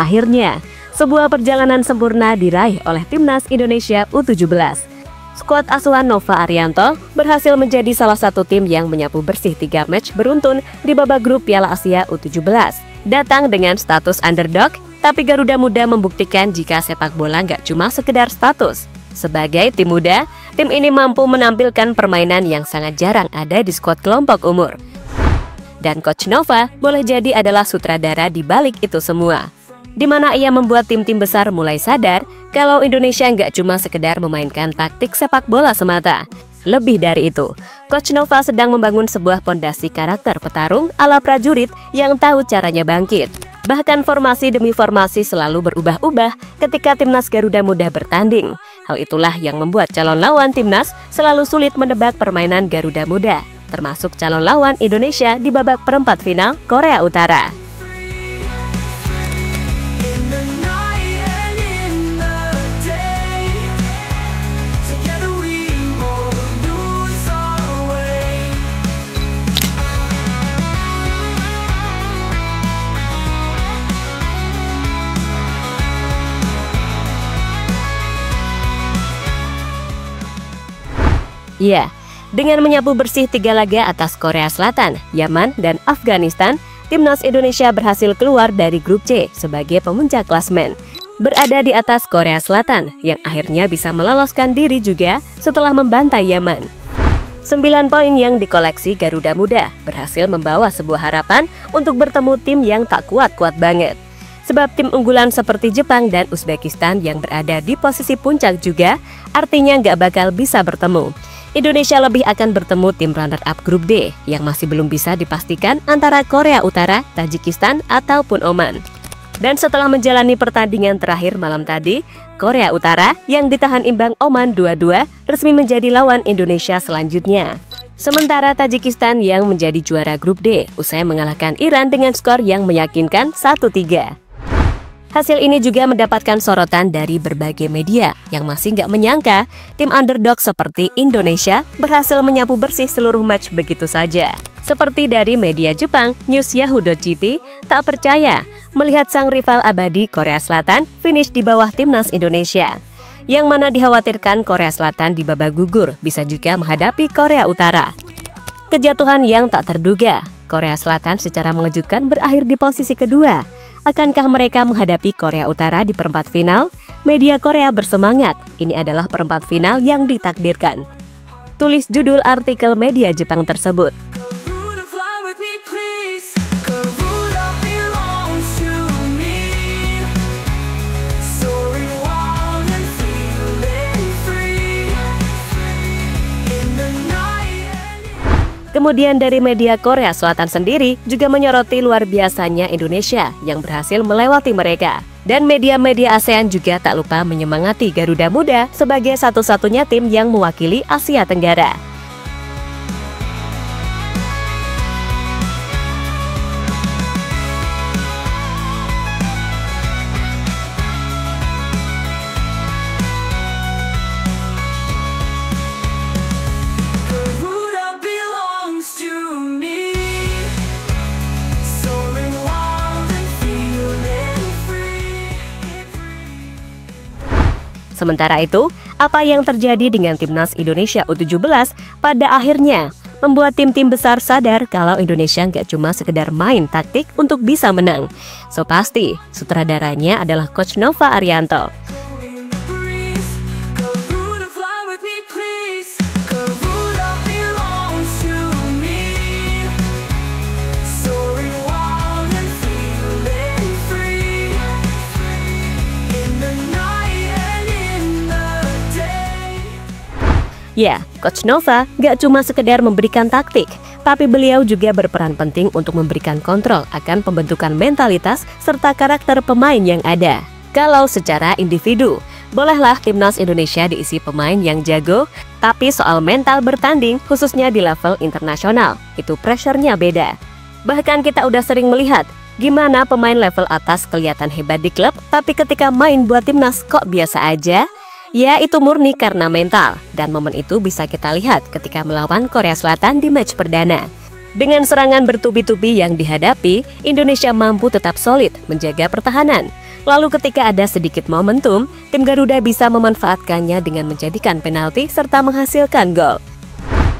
akhirnya, sebuah perjalanan sempurna diraih oleh Timnas Indonesia U17. Skuad asuhan Nova Arianto berhasil menjadi salah satu tim yang menyapu bersih 3 match beruntun di babak grup Piala Asia U17. Datang dengan status underdog, tapi Garuda Muda membuktikan jika sepak bola nggak cuma sekedar status. Sebagai tim muda, tim ini mampu menampilkan permainan yang sangat jarang ada di skuad kelompok umur. Dan Coach Nova boleh jadi adalah sutradara di balik itu semua, di mana ia membuat tim-tim besar mulai sadar kalau Indonesia nggak cuma sekedar memainkan taktik sepak bola semata. Lebih dari itu, Coach Nova sedang membangun sebuah pondasi karakter petarung ala prajurit yang tahu caranya bangkit. Bahkan formasi demi formasi selalu berubah-ubah ketika Timnas Garuda Muda bertanding. Hal itulah yang membuat calon lawan Timnas selalu sulit menebak permainan Garuda Muda, termasuk calon lawan Indonesia di babak perempat final Korea Utara. Ya, dengan menyapu bersih 3 laga atas Korea Selatan, Yaman, dan Afghanistan, Timnas Indonesia berhasil keluar dari grup C sebagai pemuncak klasemen, berada di atas Korea Selatan yang akhirnya bisa meloloskan diri juga setelah membantai Yaman. 9 poin yang dikoleksi Garuda Muda berhasil membawa sebuah harapan untuk bertemu tim yang tak kuat-kuat banget. Sebab tim unggulan seperti Jepang dan Uzbekistan yang berada di posisi puncak juga artinya nggak bakal bisa bertemu. Indonesia lebih akan bertemu tim runner-up grup D yang masih belum bisa dipastikan antara Korea Utara, Tajikistan, ataupun Oman. Dan setelah menjalani pertandingan terakhir malam tadi, Korea Utara yang ditahan imbang Oman 2-2 resmi menjadi lawan Indonesia selanjutnya. Sementara Tajikistan yang menjadi juara grup D usai mengalahkan Iran dengan skor yang meyakinkan 1-3. Hasil ini juga mendapatkan sorotan dari berbagai media yang masih nggak menyangka tim underdog seperti Indonesia berhasil menyapu bersih seluruh match begitu saja. Seperti dari media Jepang, News Yahoo.jt tak percaya melihat sang rival abadi Korea Selatan finish di bawah Timnas Indonesia. Yang mana dikhawatirkan Korea Selatan di babak gugur bisa juga menghadapi Korea Utara. Kejatuhan yang tak terduga, Korea Selatan secara mengejutkan berakhir di posisi kedua. Akankah mereka menghadapi Korea Utara di perempat final? Media Korea bersemangat, ini adalah perempat final yang ditakdirkan. Tulis judul artikel media Jepang tersebut. Kemudian dari media Korea Selatan sendiri juga menyoroti luar biasanya Indonesia yang berhasil melewati mereka. Dan media-media ASEAN juga tak lupa menyemangati Garuda Muda sebagai satu-satunya tim yang mewakili Asia Tenggara. Sementara itu, apa yang terjadi dengan Timnas Indonesia U17 pada akhirnya membuat tim-tim besar sadar kalau Indonesia nggak cuma sekedar main taktik untuk bisa menang. So pasti, sutradaranya adalah Coach Nova Arianto. Ya, Coach Nova gak cuma sekedar memberikan taktik, tapi beliau juga berperan penting untuk memberikan kontrol akan pembentukan mentalitas serta karakter pemain yang ada. Kalau secara individu, bolehlah Timnas Indonesia diisi pemain yang jago, tapi soal mental bertanding khususnya di level internasional, itu pressure-nya beda. Bahkan kita udah sering melihat gimana pemain level atas kelihatan hebat di klub, tapi ketika main buat Timnas kok biasa aja. Ya, itu murni karena mental, dan momen itu bisa kita lihat ketika melawan Korea Selatan di match perdana. Dengan serangan bertubi-tubi yang dihadapi, Indonesia mampu tetap solid menjaga pertahanan. Lalu ketika ada sedikit momentum, tim Garuda bisa memanfaatkannya dengan menjadikan penalti serta menghasilkan gol.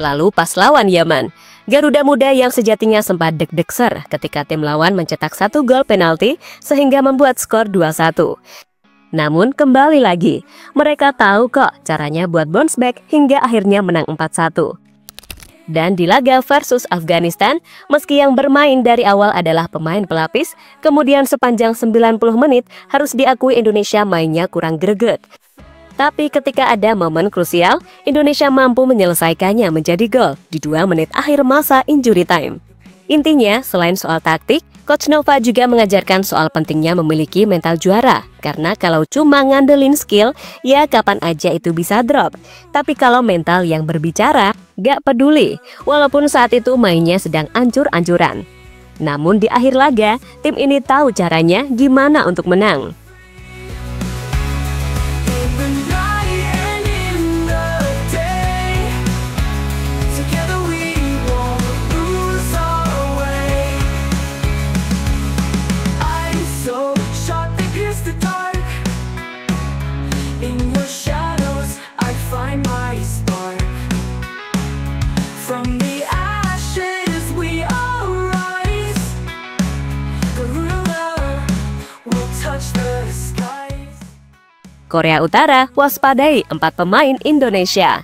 Lalu pas lawan Yaman, Garuda Muda yang sejatinya sempat deg-degser ketika tim lawan mencetak 1 gol penalti sehingga membuat skor 2-1. Namun kembali lagi, mereka tahu kok caranya buat bounce back hingga akhirnya menang 4-1. Dan di laga versus Afghanistan, meski yang bermain dari awal adalah pemain pelapis, kemudian sepanjang 90 menit harus diakui Indonesia mainnya kurang greget. Tapi ketika ada momen krusial, Indonesia mampu menyelesaikannya menjadi gol di 2 menit akhir masa injury time. Intinya, selain soal taktik, Coach Nova juga mengajarkan soal pentingnya memiliki mental juara. Karena kalau cuma ngandelin skill, ya kapan aja itu bisa drop. Tapi kalau mental yang berbicara, gak peduli, walaupun saat itu mainnya sedang ancur-ancuran. Namun di akhir laga, tim ini tahu caranya gimana untuk menang. Korea Utara waspadai 4 pemain Indonesia.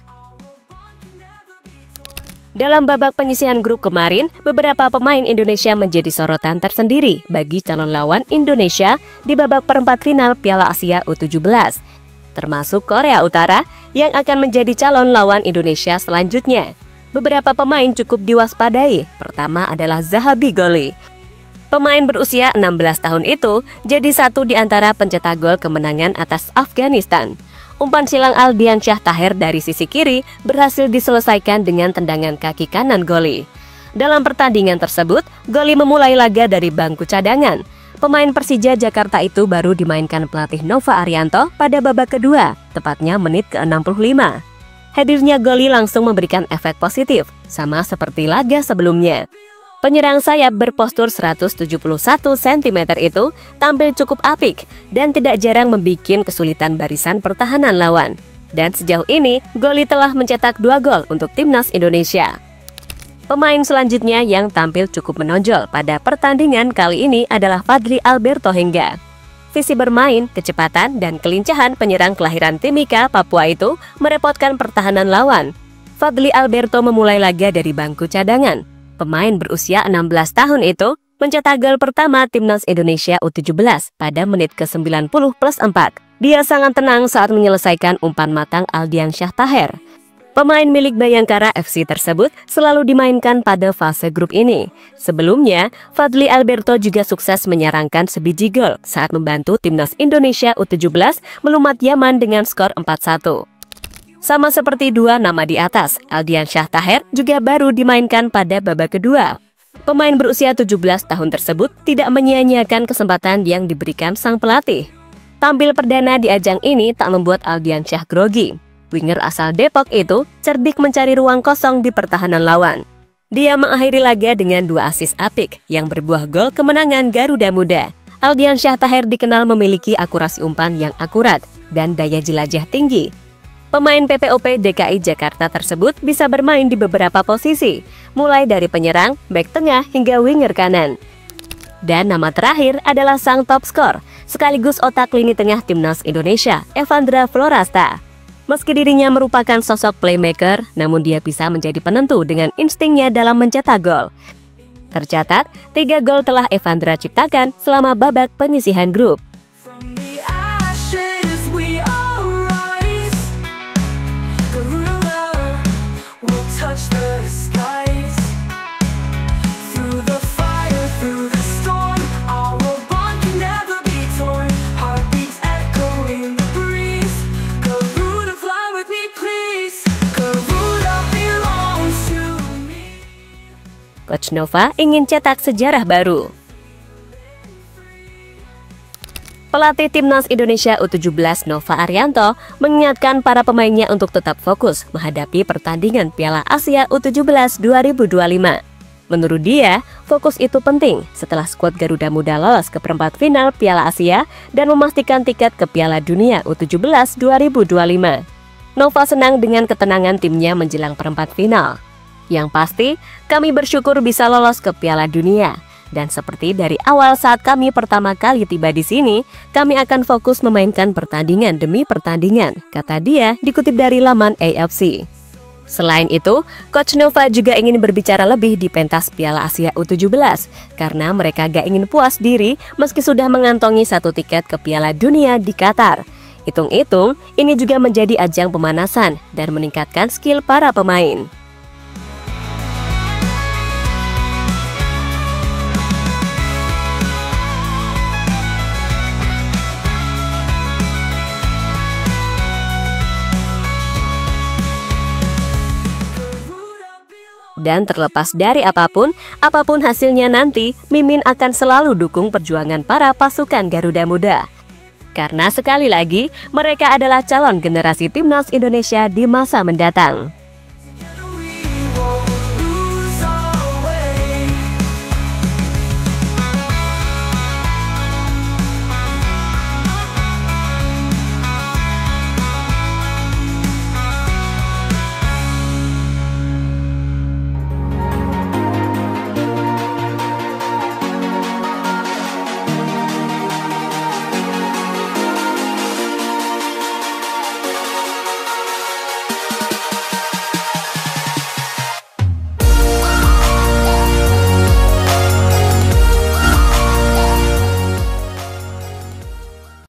Dalam babak penyisihan grup kemarin, beberapa pemain Indonesia menjadi sorotan tersendiri bagi calon lawan Indonesia di babak perempat final Piala Asia U17, termasuk Korea Utara yang akan menjadi calon lawan Indonesia selanjutnya. Beberapa pemain cukup diwaspadai. Pertama adalah Zahabi Goli. Pemain berusia 16 tahun itu jadi satu di antara pencetak gol kemenangan atas Afghanistan. Umpan silang Aldiansyah Taher dari sisi kiri berhasil diselesaikan dengan tendangan kaki kanan Goli. Dalam pertandingan tersebut, Goli memulai laga dari bangku cadangan. Pemain Persija Jakarta itu baru dimainkan pelatih Nova Arianto pada babak kedua, tepatnya menit ke-65. Hadirnya Goli langsung memberikan efek positif, sama seperti laga sebelumnya. Penyerang sayap berpostur 171 cm itu tampil cukup apik dan tidak jarang membuat kesulitan barisan pertahanan lawan. Dan sejauh ini, Goli telah mencetak 2 gol untuk timnas Indonesia. Pemain selanjutnya yang tampil cukup menonjol pada pertandingan kali ini adalah Fadly Alberto Hengga. Visi bermain, kecepatan, dan kelincahan penyerang kelahiran Timika, Papua itu merepotkan pertahanan lawan. Fadly Alberto memulai laga dari bangku cadangan. Pemain berusia 16 tahun itu mencetak gol pertama timnas Indonesia U17 pada menit ke-90 plus 4. Dia sangat tenang saat menyelesaikan umpan matang Aldiansyah Taher. Pemain milik Bayangkara FC tersebut selalu dimainkan pada fase grup ini. Sebelumnya, Fadly Alberto juga sukses menyarangkan sebiji gol saat membantu timnas Indonesia U17 melumat Yaman dengan skor 4-1. Sama seperti 2 nama di atas, Aldiansyah Taher juga baru dimainkan pada babak kedua. Pemain berusia 17 tahun tersebut tidak menyia-nyiakan kesempatan yang diberikan sang pelatih. Tampil perdana di ajang ini tak membuat Aldiansyah grogi. Winger asal Depok itu cerdik mencari ruang kosong di pertahanan lawan. Dia mengakhiri laga dengan 2 assist apik yang berbuah gol kemenangan Garuda Muda. Aldiansyah Taher dikenal memiliki akurasi umpan yang akurat dan daya jelajah tinggi. Pemain PPOP DKI Jakarta tersebut bisa bermain di beberapa posisi, mulai dari penyerang, bek tengah, hingga winger kanan. Dan nama terakhir adalah sang top skor, sekaligus otak lini tengah timnas Indonesia, Evandra Florasta. Meski dirinya merupakan sosok playmaker, namun dia bisa menjadi penentu dengan instingnya dalam mencetak gol. Tercatat, 3 gol telah Evandra ciptakan selama babak penyisihan grup. Coach Nova ingin cetak sejarah baru. Pelatih timnas Indonesia U17 Nova Arianto mengingatkan para pemainnya untuk tetap fokus menghadapi pertandingan Piala Asia U17 2025. Menurut dia, fokus itu penting setelah skuad Garuda Muda lolos ke perempat final Piala Asia dan memastikan tiket ke Piala Dunia U17 2025. Nova senang dengan ketenangan timnya menjelang perempat final. Yang pasti, kami bersyukur bisa lolos ke Piala Dunia. Dan seperti dari awal saat kami pertama kali tiba di sini, kami akan fokus memainkan pertandingan demi pertandingan, kata dia dikutip dari laman AFC. Selain itu, Coach Nova juga ingin berbicara lebih di pentas Piala Asia U17 karena mereka gak ingin puas diri meski sudah mengantongi 1 tiket ke Piala Dunia di Qatar. Hitung-hitung, ini juga menjadi ajang pemanasan dan meningkatkan skill para pemain. Dan terlepas dari apapun hasilnya nanti, Mimin akan selalu dukung perjuangan para pasukan Garuda Muda. Karena sekali lagi, mereka adalah calon generasi timnas Indonesia di masa mendatang.